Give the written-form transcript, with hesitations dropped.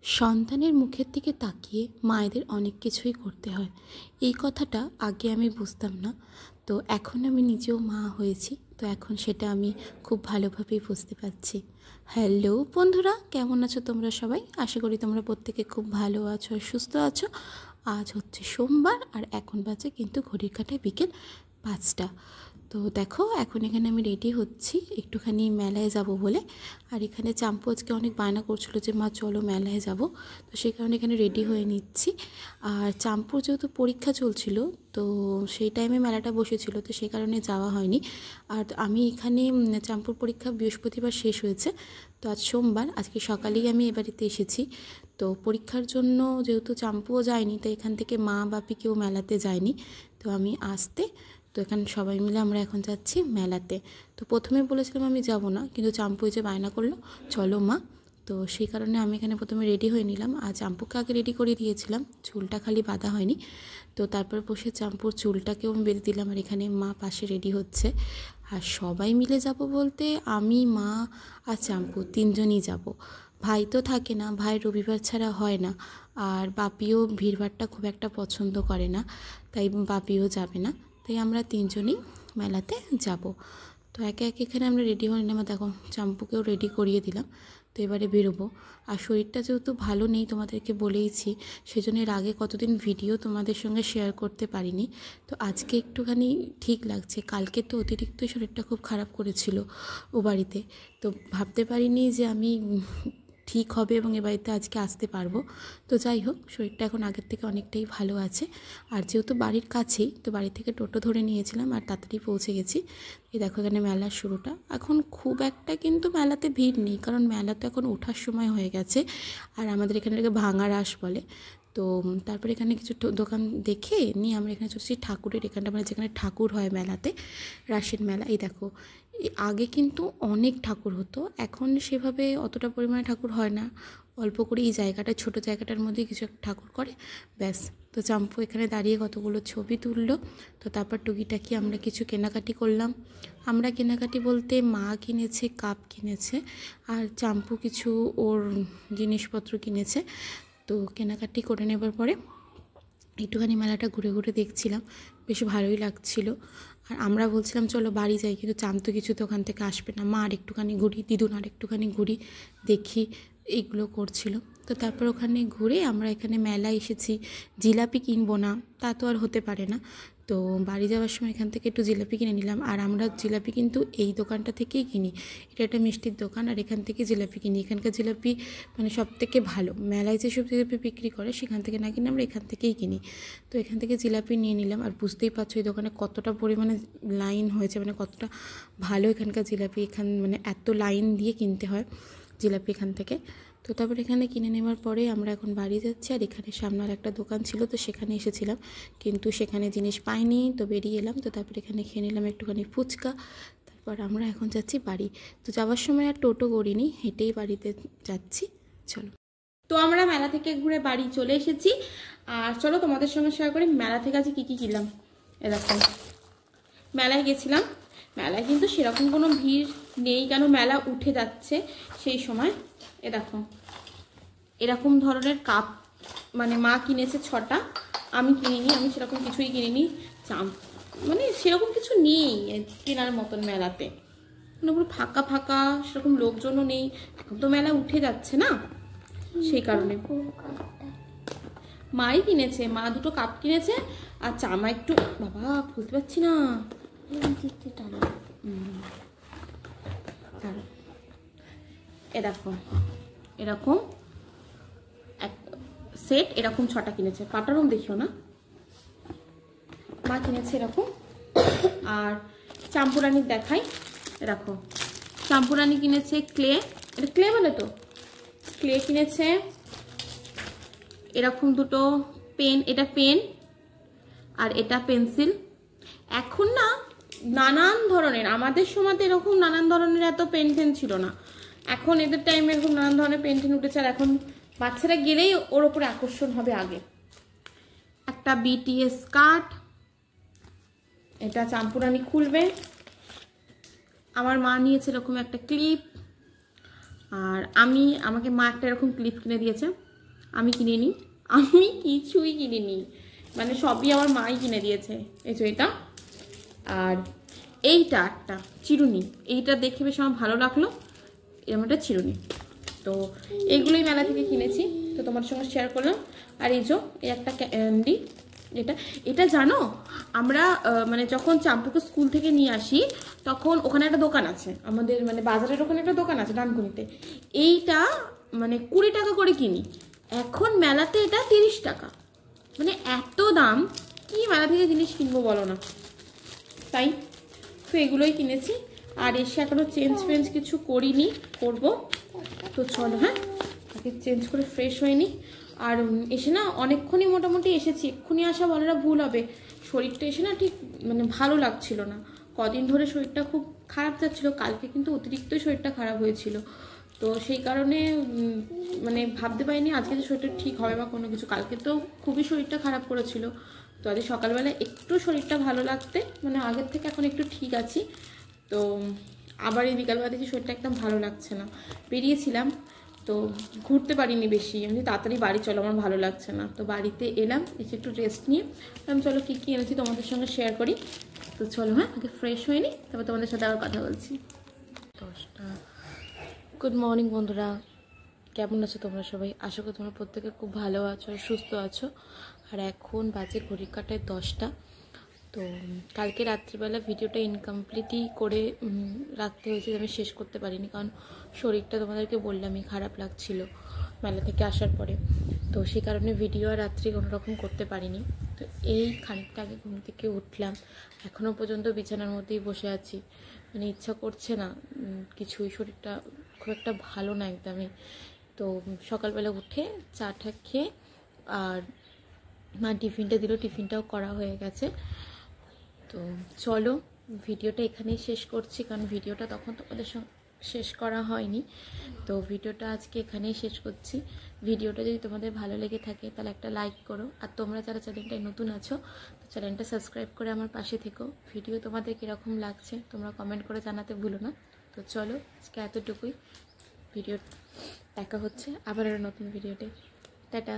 সন্তানের মুখের দিকে তাকিয়ে মায়েদের অনেক কিছুই করতে হয়। এই কথাটা আগে আমি বুঝতাম না, তো এখন আমি নিজেও মা হয়েছি, তো এখন সেটা আমি খুব ভালোভাবেই বুঝতে পারছি। হ্যালো বন্ধুরা, কেমন আছো তোমরা সবাই? আশা করি তোমরা প্রত্যেকে খুব ভালো আছো আর সুস্থ আছো। আজ হচ্ছে সোমবার আর এখন বাজে কিন্তু ঘড়ির কাঁটায় বিকেল 5টা। তো দেখো এখন এখানে আমি রেডি হচ্ছি একটুখানি মেলায় যাব বলে। আর এখানে চাম্পু আজকে অনেক বায়না করছিল যে মা চলো মেলায় যাব, তো সেই কারণে এখানে রেডি হয়ে নিচ্ছি। আর চাম্পুর যেহেতু পরীক্ষা চলছিল, তো সেই টাইমে মেলাটা বসেছিল, তো সেই কারণে যাওয়া হয়নি। আর আমি এখানে চাম্পুর পরীক্ষা বৃহস্পতিবার শেষ হয়েছে, তো আজ সোমবার, আজকে সকালেই আমি এ বাড়িতে এসেছি। তো পরীক্ষার জন্য যেহেতু চাম্পুও যায়নি, তো এখান থেকে মা বাপি কেউ মেলাতে যায়নি, তো আমি আসতে, তো এখানে সবাই মিলে আমরা এখন যাচ্ছি মেলাতে। তো প্রথমে বলেছিলাম আমি যাব না, কিন্তু চাম্পু যে বায়না করলো চলো মা, তো সেই কারণে আমি এখানে প্রথমে রেডি হয়ে নিলাম। আর চাম্পুকে আগে রেডি করে দিয়েছিলাম, চুলটা খালি বাঁধা হয়নি। তো তারপর বসে চাম্পুর চুলটাকেও আমি বেঁধে দিলাম, আর এখানে মা পাশে রেডি হচ্ছে। আর সবাই মিলে যাব বলতে আমি, মা আর চাম্পু তিনজনই যাব। ভাই তো থাকে না, ভাই রবিবার ছাড়া হয় না। আর বাপিও ভিড়ভাড়টা খুব একটা পছন্দ করে না, তাই বাপিও যাবে না। তাই আমরা তিনজনই মেলাতে যাব। তো একে একে এখানে আমরা রেডি হয়ে নিলাম, দেখো চাম্পুকেও রেডি করিয়ে দিলাম। তো এবারে বেরোবো। আর শরীরটা যেহেতু ভালো নেই, তোমাদেরকে বলেইছি, সেজন্য এর আগে কতদিন ভিডিও তোমাদের সঙ্গে শেয়ার করতে পারিনি। তো আজকে একটুখানি ঠিক লাগছে, কালকে তো অতিরিক্ত শরীরটা খুব খারাপ করেছিল ও বাড়িতে। তো ভাবতে পারিনি যে আমি ঠিক হবে এবং এ বাড়িতে আজকে আসতে পারবো। তো যাই হোক, শরীরটা এখন আগের থেকে অনেকটাই ভালো আছে। আর যেহেতু বাড়ির কাছেই, তো বাড়ি থেকে টোটো ধরে নিয়েছিলাম আর তাড়াতাড়ি পৌঁছে গেছি। এই দেখো এখানে মেলার শুরুটা, এখন খুব একটা কিন্তু মেলাতে ভিড় নেই, কারণ মেলা তো এখন ওঠার সময় হয়ে গেছে। আর আমাদের এখানে ভাঙা রাস বলে। তো তারপরে এখানে কিছু দোকান দেখে নিয়ে আমরা এখানে চলছি ঠাকুরের এখানটা, মানে যেখানে ঠাকুর হয় মেলাতে, রাসের মেলা। এই দেখো আগে কিন্তু অনেক ঠাকুর হতো, এখন সেভাবে অতটা পরিমাণে ঠাকুর হয় না, অল্প করে এই জায়গাটা, ছোটো জায়গাটার মধ্যে কিছু একটা ঠাকুর করে, ব্যাস। তো চাম্পু এখানে দাঁড়িয়ে কতগুলো ছবি তুললো। তো তারপর টুকিটাকি আমরা কিছু কেনাকাটি করলাম। আমরা কেনাকাটি বলতে মা কিনেছে, কাপ কিনেছে, আর চাম্পু কিছু ওর জিনিসপত্র কিনেছে। তো কেনাকাটি করে নেবার পরে একটুখানি মেলাটা ঘুরে ঘুরে দেখছিলাম, বেশ ভালোই লাগছিল। আর আমরা বলছিলাম চলো বাড়ি যাই, কিন্তু চাম তো কিছু তো ওখান থেকে আসবে না, মা আর একটুখানি ঘুরি, দিদুন আর একটুখানি ঘুরি, দেখি, এইগুলো করছিল। তো তারপর ওখানে ঘুরে আমরা এখানে মেলায় এসেছি, জিলাপি কিনবো না তা তো আর হতে পারে না। তো বাড়ি যাওয়ার সময় এখান থেকে একটু জিলাপি কিনে নিলাম। আর আমরা জিলাপি কিন্তু এই দোকানটা থেকেই কিনি, এটা একটা মিষ্টির দোকান, আর এখান থেকে জিলাপি কিনি। এখানকার জিলাপি মানে সব থেকে ভালো, মেলায় যেসব জিলাপি বিক্রি করে সেখান থেকে না কিনে আমরা এখান থেকেই কিনি। তো এখান থেকে জিলাপি নিয়ে নিলাম। আর বুঝতেই পারছো এই দোকানে কতটা পরিমাণে লাইন হয়েছে, মানে কতটা ভালো এখানকার জিলাপি, মানে এত লাইন দিয়ে কিনতে হয় জিলাপি এখান থেকে। তো তারপর এখানে কিনে নেওয়ার পরে আমরা এখন বাড়ি যাচ্ছি। আর এখানে সামনে আর একটা দোকান ছিল, তো সেখানে এসেছিলাম, কিন্তু সেখানে জিনিস পাইনি, তো বেরিয়ে এলাম। তো তারপর এখানে খেয়ে নিলাম একটুখানি ফুচকা। তারপর আমরা এখন যাচ্ছি বাড়ি। তো যাওয়ার সময় আর টোটো করিনি, হেঁটেই বাড়িতে যাচ্ছি, চলো। তো আমরা মেলা থেকে ঘুরে বাড়ি চলে এসেছি। আর চলো তোমাদের সঙ্গে শেয়ার করি মেলা থেকে আজকে কী কী কিনলাম। এরকম মেলায় গেছিলাম, মেলায় কিন্তু সেরকম কোনো ভিড় নেই, কেন মেলা উঠে যাচ্ছে সেই সময়। দেখো এরকম ধরনের কাপ, মানে মা কিনেছে 6টা, আমি কিনিনি, আমি সেরকম কিছুই কিনিনি। মানে সেরকম কিছু নেই কেনার মতন মেলাতে, মানে পুরো ফাঁকা ফাঁকা, সেরকম লোকজনও নেই, এখন তো মেলা উঠে যাচ্ছে না, সেই কারণে। মাই কিনেছে, মা 2টো কাপ কিনেছে, আর চামা একটু, বাবা খুলতে পারছি না, দেখো এরকম এক সেট, এরকম 6টা কিনেছে, পাটারম দেখিও না, মা কিনেছে এরকম। আর চাম্পুরানির দেখাই, দেখো চাম্পুরানি কিনেছে ক্লে, এটা ক্লে বলে তো, ক্লে কিনেছে। এরকম 2টো পেন, এটা পেন আর এটা পেন্সিল। এখন না নানান ধরনের, আমাদের সময় এরকম নানান ধরনের এত পেন ছিল না, এখন এদের টাইমে এরকম নানান ধরনের পেন উঠেছে। আর এখন বাচ্চারা গেলেই ওর ওপরে আকর্ষণ হবে আগে। একটা বিটিএস কার্ড, এটা চাম্পুরানি খুলবে। আমার মা নিয়েছে এরকম একটা ক্লিপ, আর আমাকে মা একটা এরকম ক্লিপ কিনে দিয়েছে, আমি কিনে নিই, আমি কিছুই কিনে নিই, মানে সবই আমার মাই কিনে দিয়েছে। এই যে এটা, আর এইটা একটা চিরুনি, এইটা দেখে বেশ আমার ভালো লাগলো, এরকম একটা চিরুনি। তো এইগুলোই মেলা থেকে কিনেছি, তো তোমার সঙ্গে শেয়ার করলাম। আর এই যে এই একটা ক্যান্ডি, এটা এটা জানো আমরা মানে যখন চাম্পুকে স্কুল থেকে নিয়ে আসি তখন ওখানে একটা দোকান আছে আমাদের, মানে বাজারের ওখানে একটা দোকান আছে ডানকুনিতে, এইটা মানে 20 টাকা করে কিনি, এখন মেলাতে এটা 30 টাকা, মানে এত দাম, কি মেলা থেকে জিনিস কিনবো বলো না। তাই তো এগুলোই কিনেছি। আর এসে এখনো চেঞ্জ ফেঞ্জ কিছু করিনি, করব। তো চলো হ্যাঁ আগে চেঞ্জ করে ফ্রেশ হয়ে নিই। আর এসে না অনেকক্ষণই মোটামুটি এসেছি, এক্ষুনি আসা বলাটা ভুল হবে, শরীরটা এসে না ঠিক মানে ভালো লাগছিল না, কদিন ধরে শরীরটা খুব খারাপ যাচ্ছিল, কালকে কিন্তু অতিরিক্তই শরীরটা খারাপ হয়েছিল। তো সেই কারণে মানে ভাবতে পারিনি আজকে যে শরীরটা ঠিক হবে বা কোনো কিছু, কালকে তো খুবই শরীরটা খারাপ করেছিল। তো আজ সকালবেলা একটু শরীরটা ভালো লাগতে মানে আগের থেকে এখন একটু ঠিক আছি। তো আবার এই বিকালবেলা দেখি শরীরটা একদম ভালো লাগছে না, বেরিয়েছিলাম তো ঘুরতে পারিনি বেশি, আমি তাড়াতাড়ি বাড়ি চলো আমার ভালো লাগছে না, তো বাড়িতে এলাম, এসে একটু রেস্ট নিয়ে আমি চলো কী কী এনেছি তোমাদের সঙ্গে শেয়ার করি। তো চলো হ্যাঁ আগে ফ্রেশ হয়ে নিই, তারপর তোমাদের সাথে আবার কথা বলছি। 10টা। গুড মর্নিং বন্ধুরা, কেমন আছো তোমরা সবাই? আশা করি তোমরা প্রত্যেকে খুব ভালো আছো আর সুস্থ আছো। আর এখন বাজে ঘড়ির কাঁটায় 10টা। তো কালকে রাত্রিবেলা ভিডিওটা ইনকমপ্লিটই করে রাখতে হয়েছে, আমি শেষ করতে পারিনি, কারণ শরীরটা তোমাদেরকে বললামই খারাপ লাগছিল মেলা থেকে আসার পরে। তো সেই কারণে ভিডিও আর রাত্রি কোনো রকম করতে পারিনি। তো এই খানিকটা আগে ঘুম থেকে উঠলাম, এখনও পর্যন্ত বিছানার মধ্যেই বসে আছি, মানে ইচ্ছা করছে না কিছুই, শরীরটা খুব একটা ভালো না একদমই। তো সকালবেলা উঠে চা টা খেয়ে আর মা টিফিনটা দিল, টিফিনটাও করা হয়ে গেছে। তো চলো ভিডিওটা এখানেই শেষ করছি, কারণ ভিডিওটা তখন তোমাদের শেষ করা হয়নি। তো ভিডিওটা আজকে এখানেই শেষ করছি। ভিডিওটা যদি তোমাদের ভালো লেগে থাকে তাহলে একটা লাইক করো, আর তোমরা যারা চ্যানেলটায় নতুন আছো তো চ্যানেলটা সাবস্ক্রাইব করে আমার পাশে থেকো। ভিডিও তোমাদের কীরকম লাগছে তোমরা কমেন্ট করে জানাতে ভুলো না। তো চলো আজকে এতটুকুই, ভিডিও দেখা হচ্ছে আবার একটা নতুন ভিডিওতে। টাটা।